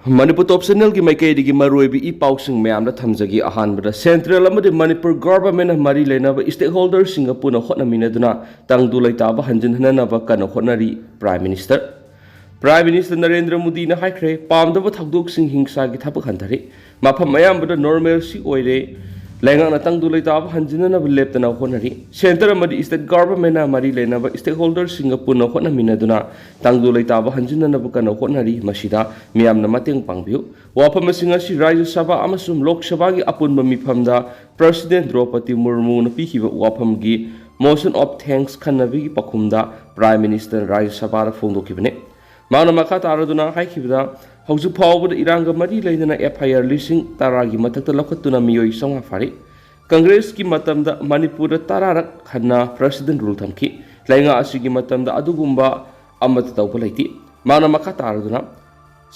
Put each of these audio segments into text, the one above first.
Manipur top channel ki Meitei digi maruibi I pausing mayam da thamjagi ahanbada central amadi Manipur government mari lenaba stakeholders singa puna hotnamina duna tangdu laitaba hanjin hananaba kana hotnari Prime Minister Narendra Modi na haikre pamdaba thakdok sing hingsa gi thapak hantari mafam mayam bada normal si oire lengang na tangdu laitaba hanjinana leptana hotnari center amadi state government na mari lenaba stakeholders singa puna hotnamina duna tangdu laitaba hanjinana kana hotnari masida miyamna mateng pangbiu wafam singa si Rajya Sabha amasum Lok Sabha gi apunba mifamda President Draupadi Murmu na pihiba wafam gi motion of thanks khanabi gi pakhumda Prime Minister Rajya Sabha ra phongdokibane Mana maka taraduna haikibda hauju phawbud iranga mari leidana FIR lising taragi matakta lakhatuna miyoi songa fari Congress ki matamda Manipur tararak khanna President rule thamki lainga asigi matamda adugumba amata tawpa laiti mana maka taraduna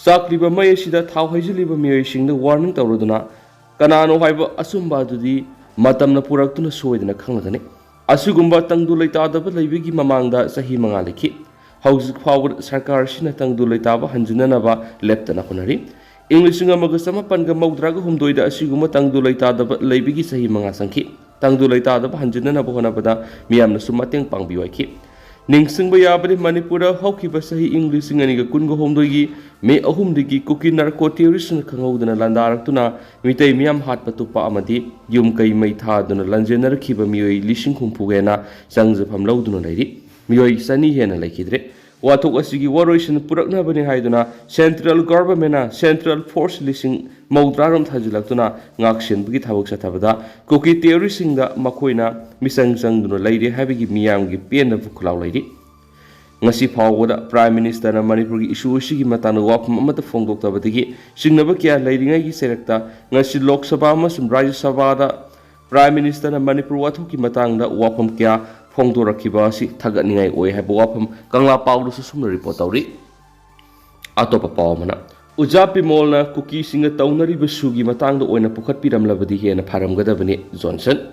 sakliba mayesida thaw haijiliba miyoi singda warning tawraduna kanano haiba asumba dudi matamna puraktuna soidana khanglagane asugumba tangdu leitadaba leibigi mamangda sahi manga likhi Hauzik Power Sarkar Sinatang Dulaitaba Hanjinanaba Leptana Honari. English Magasama Panga Maudraga Humdoida Asiguma Tang Dulaita Labigi Sahi Mangasanki. Tang Dulaita Hanjinana Bohanabada Miam Sumateng Pangbiwaki. Ning Singbayabadi Manipura Hokiba Sahi English Singaniga Kungo Homdogi Me Ahumdigi Kuki Narco Terrorist Kangodana Landaratuna Meitei Miam Hat Patupa Amadi Yum Kai Meitha Duna Lanjener Kiba Mioi Lishing Kumpugena Sangzapam Lauduna Lady. Miyoi sani hena laikidre watok asigi waroisin purakna bani haiduna central government central force lising maudraram thajilaktuna ngaksin bagi thabak sathabada Kuki terrorist singda makoina misang sangduna laide habigi miyamgi pena bukhulaw laide ngasi phawda Prime Minister na Manipur gi issue sigi matana wapam amata phongdoktabadagi singnaba kya lairingai gi serekta ngasi Lok Sabha amasum Rajya Sabha da Prime Minister na Manipur wathoki matangda wapam kya Phongdorakiba si thagatningai oi haiba wafam kangla pawdu su sumna report tawri atopa pawmana ujapi molna Kuki singa taunariba sugi matangda oina pukhat piramlabadi hena pharamgadabani Johnson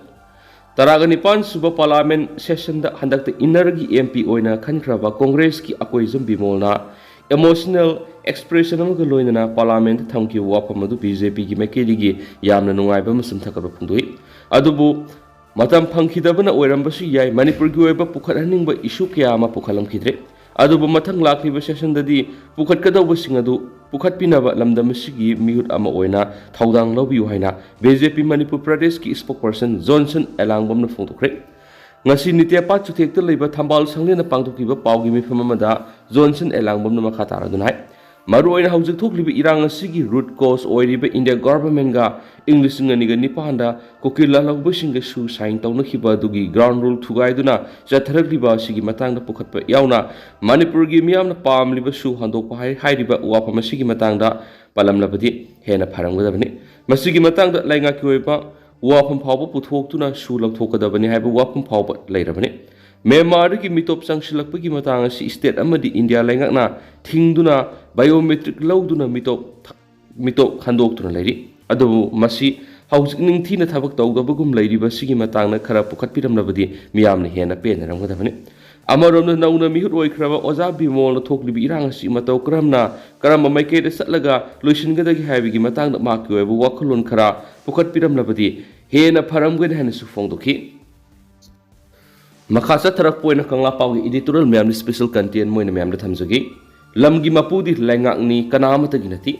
taragani pan suba parliament session da handakta innergi MP oina khankraba Congress ki akoi zumbi molna emotional expression amaga loinana parliament thamki wafam adu BJP gi Meitei gi yamna nungaiba masum thakaba phungdoi adubu Matam Pankidabana Orambasu Yai, Manipur Gueba Pukaraning by issue Kiama Pukalam Kidre, Adubu Matang Laki session the D, Pukatkada Singadu, Pukat Pinaba Lamda Masigi, Mute Ama Oina, Taudang Lobby Uhaina, BJP Manipur Pradesh spokesperson Johnson Elangom the Photocrate. Ngasi Nitia Pat to take the labor Tambal Sangina Pantukiba Pawgimi Famamada, Johnson Elangom the Makatara Dunai. Maruin House took Libi Iranga Sigi root cause or India government ga English Niga Nipanda, Kokila Bushinga shoe sign Taunakiba Dugi, ground rule to Gaiduna, Jatarakliba Sigi Matanga Pukat Yauna, Manipur Gimiam the Palm Liba shoe Hando Pai, Haidiba Wapa Masigi Matanga, Palam Labadi, Hena Parangadabani, Masigi Matanga Langa Kueba, Wapam Power put hook to na shoe of Tokadabani have a Wapam Power later. Myanmar ki mitop sangsilakpagi matang si state amadi India lengakna thingduna biometric lawduna mitop khandok tuna leiri adu masi hausik ningthina thabak tawgabagum leiriba sigi matangna khara pukhatpiramnabadi miyamna hena penaramgadabani amaromna nauna mihut oikraba oja bimol na thoklibi irang si mataw karamba maikeda satlaga loisingadagi haibigi matangna makki oibu wakhalon khara pukhatpiramnabadi hena pharamgad hena su phongdoki Makasa tarak poin kangla pawi editorial meyam special content mo ina meyam da thamjagi lamgi mapudi lengak ni kanamata ginati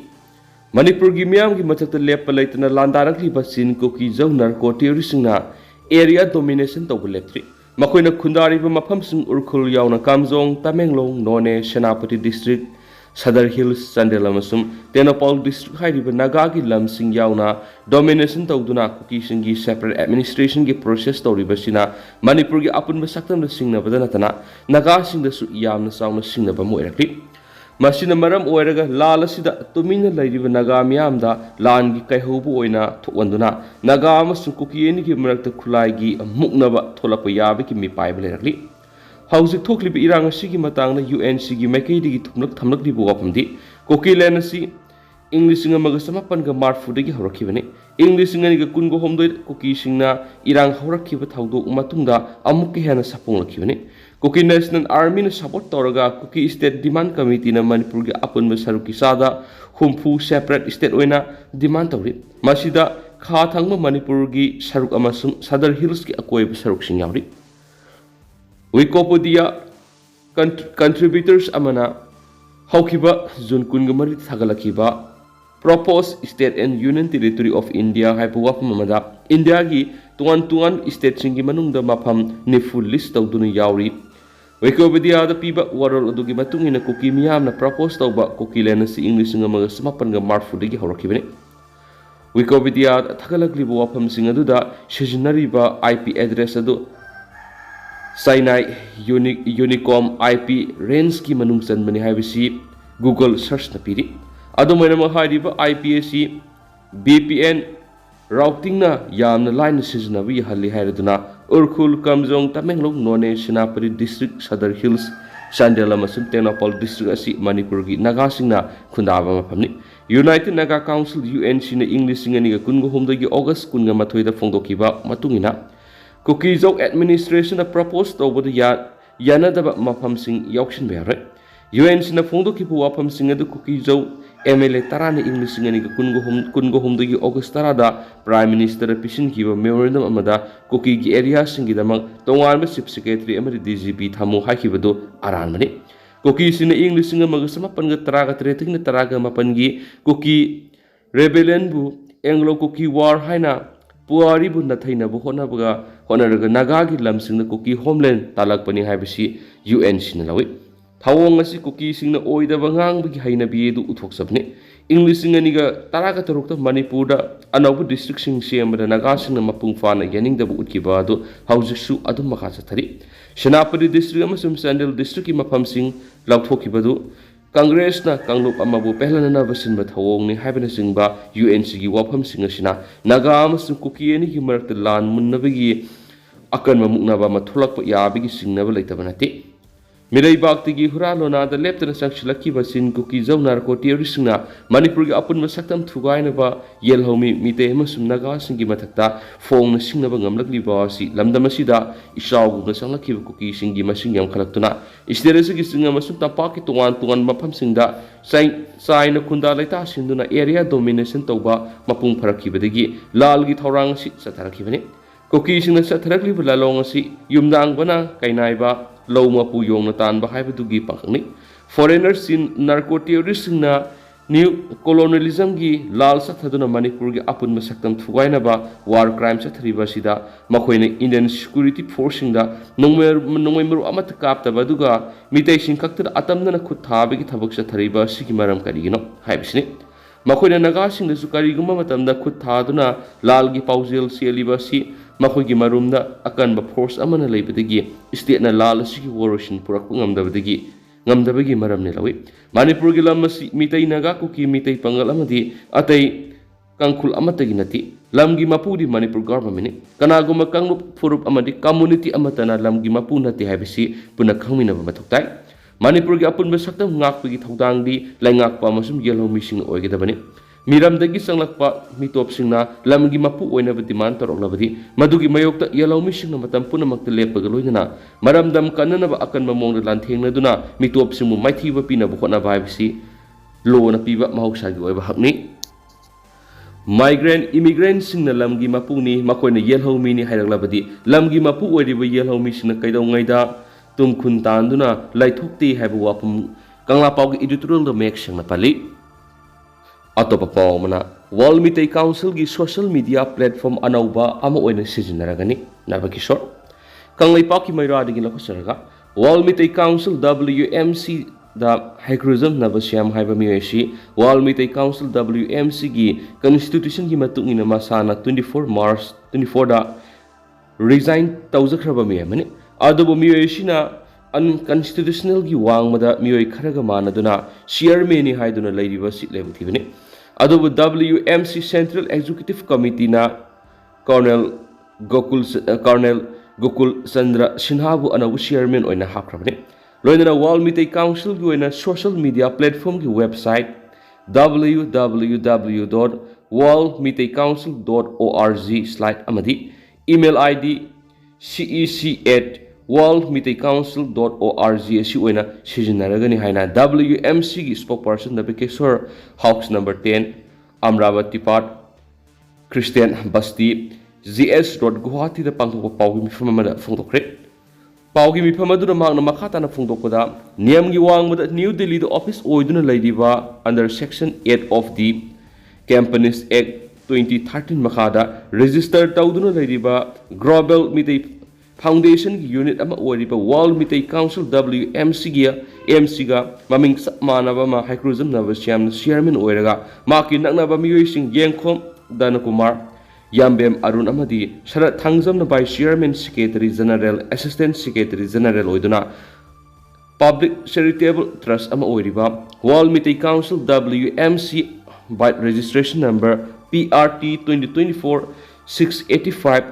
Manipur gi meyam gi mathakta lepa leitana Landa da Wikipedia sin Kuki zaunar ko terrorist na area domination tawbu leptri makoina khundari ba mafam sing urkhul yauna Kamjong Tamenglong None Senapati district Sadar Hills Sandelamasum Tenopal district hairiba Naga gi lam sing yauna domination tawduna Kuki singi separate administration gi process tawriba sina Manipur gi apun basaktam da singna badana tana Naga sing da su yamna sauna singna ba moirakli masina maram oiraga lala sida tumina lairiba Naga miyamda lan gi kaihobu oina thokanduna Naga amasung Kuki eni gi marakta khulai gi muknaba tholakpa yabe ki mi paiba lerakli Hauzik Toklibi Irang Sigi Matang na UNC gi Meitei digi thamlak di buwapamdi Kuki len si English nga magasamapan ga marfu digi horakibani English nga niga kungo homdoi Kuki singna irang horakiba thawdo matungda amukki hena sapong lakibani Kuki National Army na support toraga Kuki State Demand Committee na Manipur gi apun ba saruki sada humfu separate state oina demand tawri masida kha thangma Manipur gi saruk amasung Southern Hills ki akoi ba saruk sing yawri Wikipedia Contributors amana haukiba June kungamari thagatlakhiba proposed state and union territory of India haipu wapam amada India gi tuan state singi manungda mafam ni full list tawduna yawri Wikipedia da piba waral adugi matungina Kuki miyam na propose tawba Kuki lena si English nga mga samapan nga marfu digi hawrakibani Wikipedia thagatlakliba wapam sing aduda Sijinariba IP address adu Sinai Unicom IP range ki manung chanmani haibisi Google search na piri adumaina ma hariba IPAC VPN routing na yamna line sijinabi halli hairaduna Urkhul Kamjong Tamenglong None Senapati District Southern Hills Sandela masum Tenapol District asi Manipur gi nagasing na khundaba mapamni United Naga Council UNC na English ngani ga kungo homda gi August kunga mathoi da phongdokiba matungina Kuki Zog administration na propose tawbada yanadaba mafam sing yauksin bayare UNC na phongdokiba wafam sing adu Kuki Zog MLA tarana English ngani ga kungo homda gi August tarada Prime Minister pisin kiba memorandum amada Kuki gi area singi damang tongan ba chief secretary amari DGP thamu hakibado aran mani Kuki sina English nga magasama panga taraga treting na taraga mapangi Kuki rebellion bu Anglo Kuki war haina puari bu nathaina bu honaraga naga gi lamsing na Kuki homeland talakpani haibisi UNC na lawi thawong asi Kuki sing na oidaba ngang bi haina bi du uthoksabni English ngani ga taraga tarukta Manipur da anabu district sing siamada naga sing na mapung fana yaning da bu utkiba du haujiksu adum makasa thari Senapati district amasum Sandel district ki mafam sing lauthokibadu Congress na Kanglup amabu pehlana na basin ba thawong ni haibana singba UNC gi wafam sing asina naga amasum Kuki ani gi marakta lan munnabagi akan mamukna ba mathulak pa yabigi singnaba leitaba nati Mirai bakti gi huralona da leptana sangshilaki basin Kuki zawnar ko terrorisna Manipur gi apun masaktam thugaina ba yelhomi mite amasum naga singi mathakta fong na singna ba ngamlakli ba si lamdam asida isaw gu na sanglaki ba Kuki singi masing yam khalaktuna isterese gi singa masum tapaki tungan mafam singda sai na khunda laita sinduna area domination tawba mapung pharakki badagi lal gi thorang si satharakki bani Kuki singna satharakli ba lalong asi yumdang bana kainai ba low mapu yong na tan ba haibu gi pakni foreigners in narco terrorists na new colonialism gi lal sathaduna Manipur gi apun masaktam thugaina ba war crime sathriba sida makoina Indian security forcing da nongmer amat kap ta baduga mitei sing khakta atamna na khutha gi thabak sathriba sigi maram karigino haibisni makoina naga sing da sukari guma matamda khutha duna lal gi paujel seliba si Makogi marumda akan ba force amana leibadagi state na lal sigi waroshin purak ngamdabagi maram ni lawi Manipur gi lam mitei naga Kuki mitei pangal amadi atai kangkhul amatagi nati lamgi mapudi Manipur government kanaguma kanglup furup amadi community amatana lamgi mapu nati habisi puna khangmina ba mathuktai Manipur gi apun ba saktam ngakpagi thodang di laingakpa masum yellow missing oigedabani Miramdagi sanglakpa mitop singna lamgi mapu oina ba demand taroklabadi madugi mayokta yellow missing na matam punamakta lepaga loinana maramdam kanana ba akan mamong lanthengna duna mitop singmu maithiba pina bu khona baibisi lo na piba mahausagi oiba hakni migrant immigrant singna lamgi mapu ni makoina yellow mini hairaklabadi lamgi mapu oiriba yellow missing na kaidau ngaida tumkhun tanduna laithokti haibu wapum kangla pawgi editorial da mek singna pali Atopa pawmana World Meitei Council gi social media platform anauba ama oina sijinaragani nabakishor kanglai paki mairadi gi lakosaraga World Meitei Council WMC da hackerism nabasiam haiba miyeshi World Meitei Council WMC gi constitution gi matungina masana 24 March 24 da resign tawzakraba miyamani adubo miyeshi na unconstitutional gi wangmada miyoy kharaga manaduna chairman ni haiduna leiriba sit lebutibani adubu WMC Central Executive Committee na Colonel Gokul Chandra Sinhabu anabu chairman oina hakrabani loinana World Meitei Council gi oina social media platform gi website www.worldmeiteicouncil.org/amadi email ID cec@ worldmitteicouncil.org asi oina sijinaragani haina WMC gi spokesperson da Bekeswar House number 10 Amravati Part Christian Basti GS.Guwahati da pangthokpa paugi mifam amada phongdokre paugi mifam aduna mangna makhatana phongdokpada niyamgi wangmada New Delhi da office oiduna laidiba under section 8 of the Companies Act 2013 makhada register tawduna laidiba Global Meitei Foundation unit ama oiriba World Meitei Council WMC ga maming manaba ma haikruism navasiam chairman oiraga maki naknaba miyoising Yengkhom Danakumar Yambem Arun amadi Sharat Thangzamna by Chairman Secretary General Assistant Secretary General oiduna Public Charitable Trust ama oiriba World Meitei Council WMC by registration number PRT 2024-685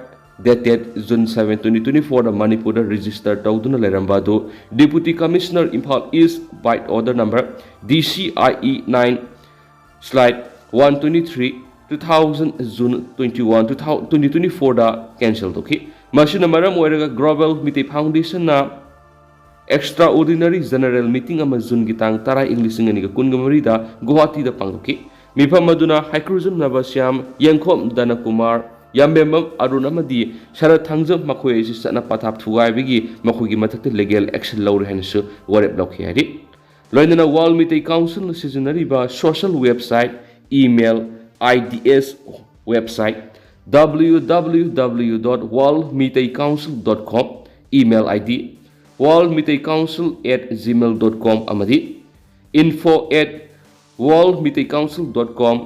dated June 7, 2024 da Manipur da register tawduna lerambadu Deputy Commissioner Imphal East by order number DCIE 9/123 2000 June 21 2024 da cancel toki machine maram oiraga Global Meitei Foundation na extraordinary general meeting ama June gitang tara English ngani ga kungamari da Guwahati da pangtoki mifam aduna haikruism navasiam Yengkhom Danakumar Yambem Arun amadi Sharat Thangzam makhoi isi sana pathap thugai bigi makhogi mathakte legal action lawre hansu warep laukhiari loinana World Meitei Council na Sijinariba social website email IDS website www.worldmeiteicouncil.com email ID worldmeiteicouncil@gmail.com amadi info@worldmeiteicouncil.com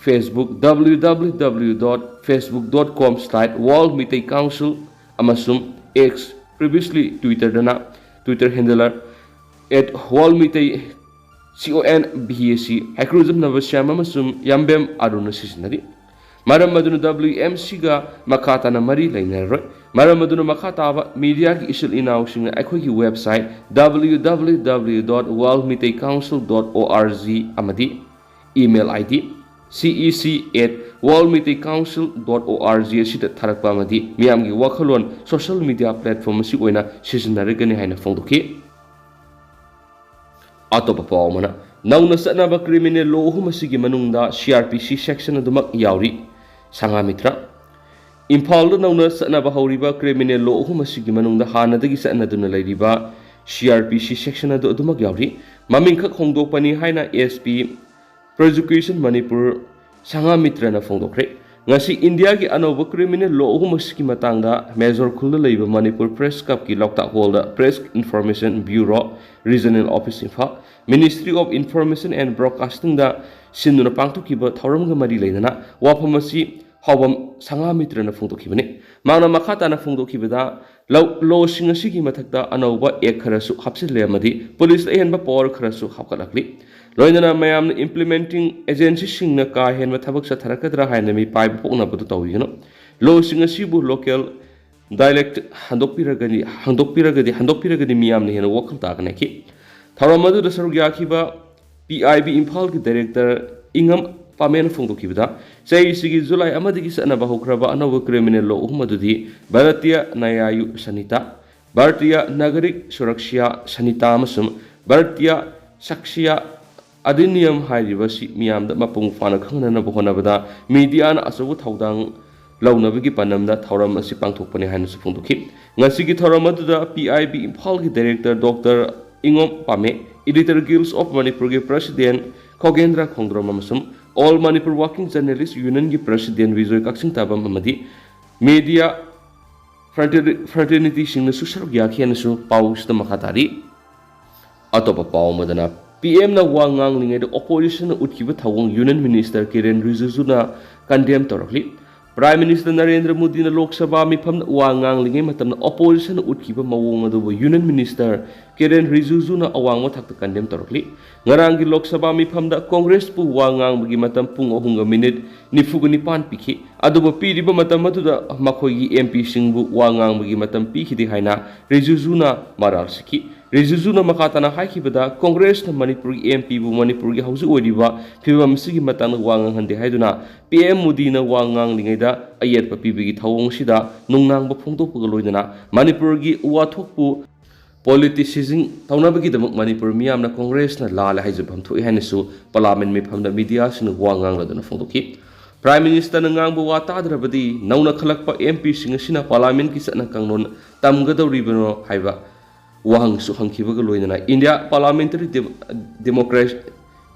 Facebook www.facebook.com/worldmeiteicouncil amasum X previously Twitter handler @worldmeitei_CONBAC haikruism navasiam amasum Yambem Aruna Sijinari maram aduna WMC ga makhatana mari lainaroi maram aduna makhataba media gi isil inausing aikhogi website www.worldmeiteicouncil.org amadi email ID cec@worldmeiteicouncil.org asida tharakpa amadi miyamgi wakhalon social media platform asi oina sijinaragani haina phongdoki atopa pawmana nauna sanaba criminal law humasi manungda CRPC section adumak yauri sangamitra Imphal da nauna sanaba hauriba criminal law humasi manungda hanadagi sanaduna lairiba CRPC section adumak yauri mamingkhak hongdokpani haina SP Prosecution Manipur Sangamitra na phongdokre ngasi India gi anoba criminal law humasi matangda major khulda leiba Manipur Press Club ki Loktak Hall da Press Information Bureau Regional Office Imphal Ministry of Information and Broadcasting da sinuna pangthokiba thauramga mari leinana wafamasi hawam Sangamitra na phongdokibane mangna makhata na phongdokibada law singasi gi mathakta anoba ek kharasu hapsile amadi police ehenba power kharasu hapkalakli loinana mayam implementing agency singna ka henba thabak sa tharakadra haina mi pai pokna badu tawigino law singasi bu local dialect handokpiragadi miyam ne hena wakal ta kana ki Tharamadu da sarugya khiba PIB Imphal ki director Ingam Pamen phongdokibada sei sigi July amadigi sanaba hokraba anawa criminal law umadudi Bharatiya Nayayu Sanita Bharatiya Nagarik Suraksha Sanita amasum Bharatiya Sakshiya Adiniyam hairibasi miyamda mapung fana khangnana bohonabada media na asabu thaudang launabagi panamda thauram asi pangthokpani haina su phongdoki ngasigi tharamadu da PIB Imphal ki director Dr Ingom Pame Editor Guilds of Manipur ki President Khogendra Khongdrom amasum All Manipur Working Journalists Union ki President Vijoy Kaksing Tabam amadi media fraternity singna susaruk yakhiana su paus da makhatari atopa paw madana PM na wangang lingai da opposition utkiba thawong Union Minister Kiren Rijiju na condemn torakli Prime Minister Narendra Modi na Lok Sabha mifam wangang lingai matam na opposition utkiba mawong adubo Union Minister Kiren Rijiju na awang mo thakta condemn torakli ngarang gi Lok Sabha mifam da Congress pu wangang bagi matam pung 3 minute nifuganipan pikhi adubo piriba matam atuda makhoi gi MP singbu wangang bagi matam pikhi di haina Rijiju na maral siki Rijujuna makatana haikibada Congress na Manipur MP bu Manipur gi hausu oiriba phibam sigi matang wangang hande haiduna PM Modi na wangang lingaida ayet papi gi thawong sida nungnang ba phongdokpuga loidana Manipur gi wathokpu politicizing taunabagi damak Manipur miyam na Congress na lala haijabam thoi hanisu parliament me phamda media sing wangang ladana phongdoki Prime Minister na ngang wa tadrabadi nauna khalakpa MP sing sina parliament ki satna kangnon tamgadawribano haiba wahang su hangkibaga loinana India parliamentary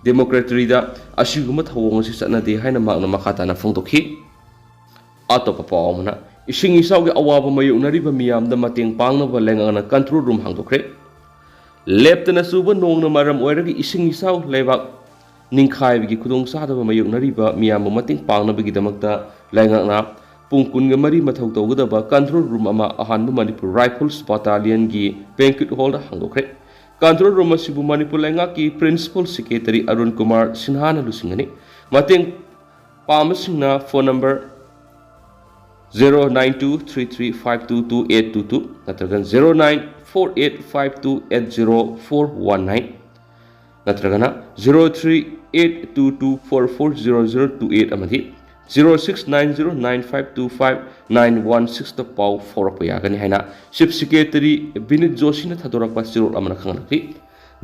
democracy da asiguma thawong si satna de haina magna makata na phongdokhi atopa pawmana ising isaw ge awaba mayunariba miyam da mateng pangna ba lengana control room hangdokre leptana suba nongna maram oiragi ising isaw lebak ningkhai gi khudong sadaba mayunariba miyam mateng pangna bagi damakta lengana Pungkun mari mathau tawgadaba control room ama ahanba Manipur Rifles Battalion gi banquet hall da hangdokre control room asibu Manipur lenga ki principal secretary Arun Kumar Sinha na lusingani mateng pamasingna phone number 0923352222 natragan 094852804119 natragana 038224400028 amadi 0690952591 ta pau forpa yagani haina Chief Secretary Binit Joshi na thadorakpa sirol amana khangnakri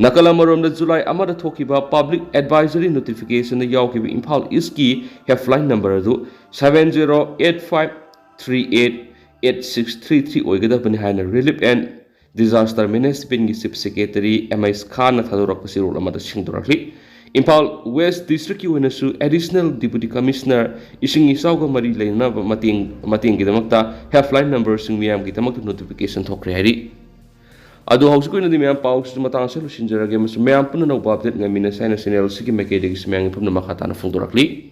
nakala marom da July amada thokiba public advisory notification na yawkiba Imphal East ki helpline number adu 7085388633 oigadabani haina Relief and Disaster Management Chief Secretary MS Khan na thadorakpa sirol amada singdorakri Imphal West District ki winasu Additional Deputy Commissioner ising isawga mari leina mating gidamakta helpline number sing miyam gidamakta notification thokre hari adu hausu ko ina miyam pau su matang sa lusinjarage mas miyam puna na update ngamina sa na senel sigi mekede gi smyang pumna makata na phongdorakli